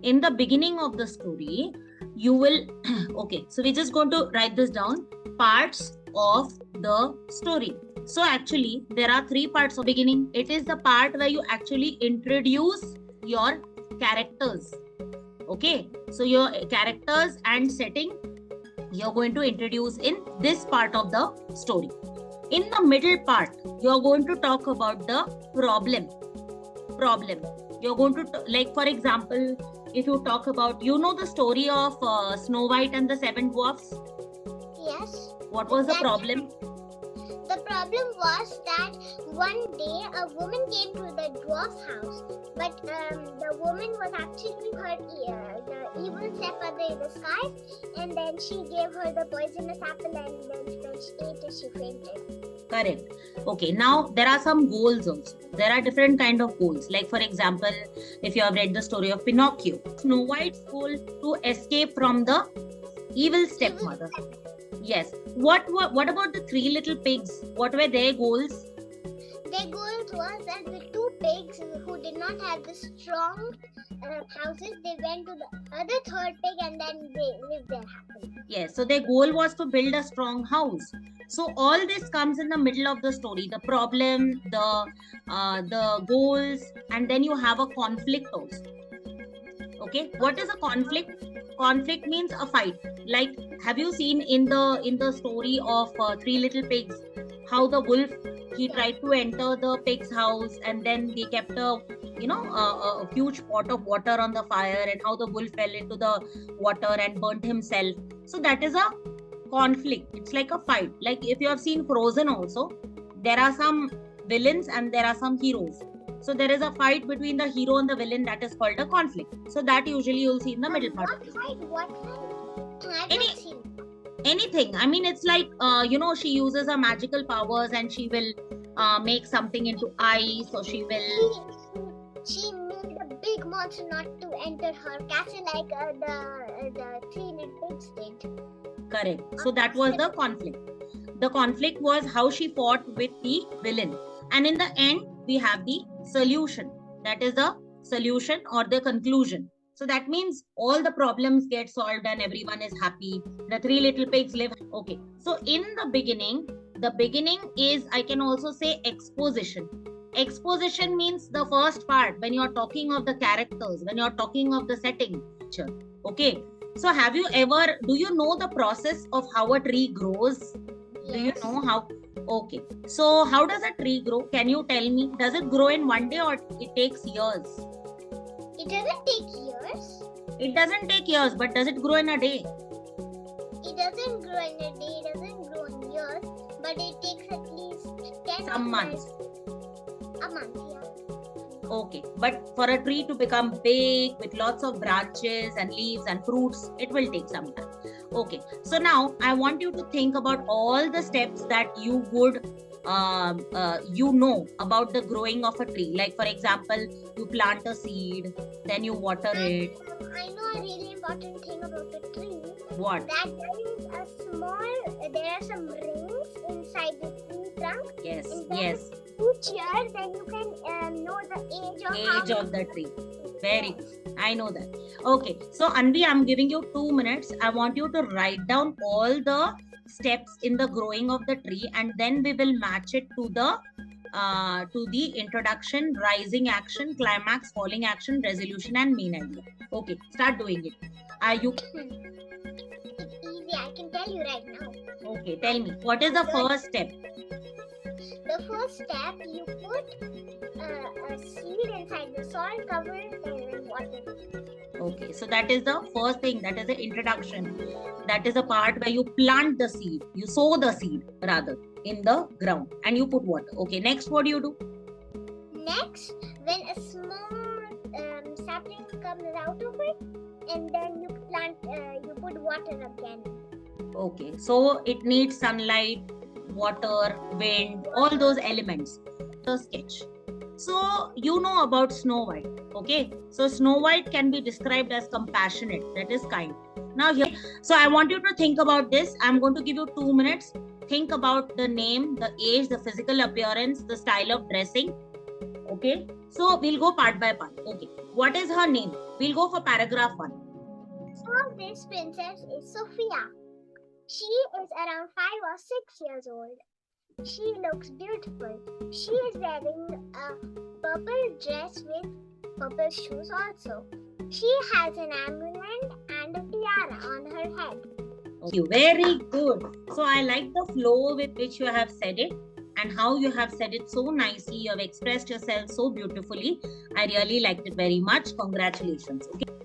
In the beginning of the story, you will, okay, so we're just going to write this down, parts of the story. So actually, there are 3 parts of beginning. It is the part where you actually introduce your characters. Okay, so your characters and setting, you're going to introduce in this part of the story. In the middle part, you're going to talk about the problem. You're going to, like, for example, if you talk about, you know the story of Snow White and the 7 dwarfs? Yes. What was the problem? The problem was that one day a woman came to the dwarf house, but the woman was actually the evil stepmother in disguise, and then she gave her the poisonous apple, and then she ate it, she fainted. Correct. Okay, now there are some goals also. There are different kind of goals. Like, for example, if you have read the story of Pinocchio, Snow White's goal to escape from the evil stepmother. Yes. What about the 3 little pigs? What were their goals? Their goals was that the 2 pigs who did not have the strong houses, they went to the other 3rd pig and then they lived there happily. Yes. So their goal was to build a strong house. So all this comes in the middle of the story. The problem, the goals, and then you have a conflict also. Okay. What is a conflict? Conflict means a fight. Like, have you seen in the story of 3 little pigs, how the wolf, he tried to enter the pig's house, and then they kept a huge pot of water on the fire, and how the wolf fell into the water and burnt himself. So that is a conflict. It's like a fight. Like, if you have seen Frozen also, there are some villains and there are some heroes. So there is a fight between the hero and the villain, that is called a conflict. So that usually you'll see in the middle part. What fight? Anything. I mean, it's like, she uses her magical powers and she will make something into ice, or she will... She made a big monster not to enter her castle like the 3 little pigs did. Correct. So that was the conflict. The conflict was how she fought with the villain. And in the end, we have the solution. That is the solution or the conclusion. So that means all the problems get solved and everyone is happy. The 3 little pigs live. Okay. So in the beginning is, I can also say, exposition. Exposition means the first part when you're talking of the characters, when you're talking of the setting. Okay. So do you know the process of how a tree grows? Yes. Do you know how? Okay. So how does a tree grow? Can you tell me? Does it grow in one day or it takes years? It doesn't take years. It doesn't take years, but does it grow in a day? It doesn't grow in a day, it doesn't grow in years, but it takes at least 10 Some months. A month, yeah. Okay, but for a tree to become big with lots of branches and leaves and fruits, it will take some time. Okay, so now I want you to think about all the steps that you would about the growing of a tree. Like, for example, you plant a seed, then you water it. I know a really important thing about a tree. What? That there are some rings inside the tree trunk. Yes, and yes. Each year, then you can know the age of the tree. Very good. I know that. Okay, so Anvi, I'm giving you 2 minutes. I want you to write down all the steps in the growing of the tree, and then we will match it to the introduction, rising action, climax, falling action, resolution, and main idea. Okay, start doing it. Are you? It's easy. I can tell you right now. Okay, tell me. What is the first step? The first step, you put a seed inside the soil, cover it, and then water it. Okay, so that is the first thing. That is the introduction. That is the part where you plant the seed. You sow the seed, rather, in the ground, and you put water. Okay, next, what do you do? Next, when a small sapling comes out of it, and then you put water again. Okay, so it needs sunlight, water, wind, all those elements. The sketch. So you know about Snow White. Okay, so Snow White can be described as compassionate, that is kind. Now here, so I want you to think about this. I'm going to give you 2 minutes. Think about the name, the age, the physical appearance, the style of dressing. Okay, So we'll go part by part. Okay. What is her name? We'll go for paragraph 1. So this princess is Sophia. She is around 5 or 6 years old. She looks beautiful. She is wearing a purple dress with purple shoes also. She has an amulet and a tiara on her head. Okay, very good. So I like the flow with which you have said it and how you have said it so nicely. You have expressed yourself so beautifully. I really liked it very much. Congratulations. Okay.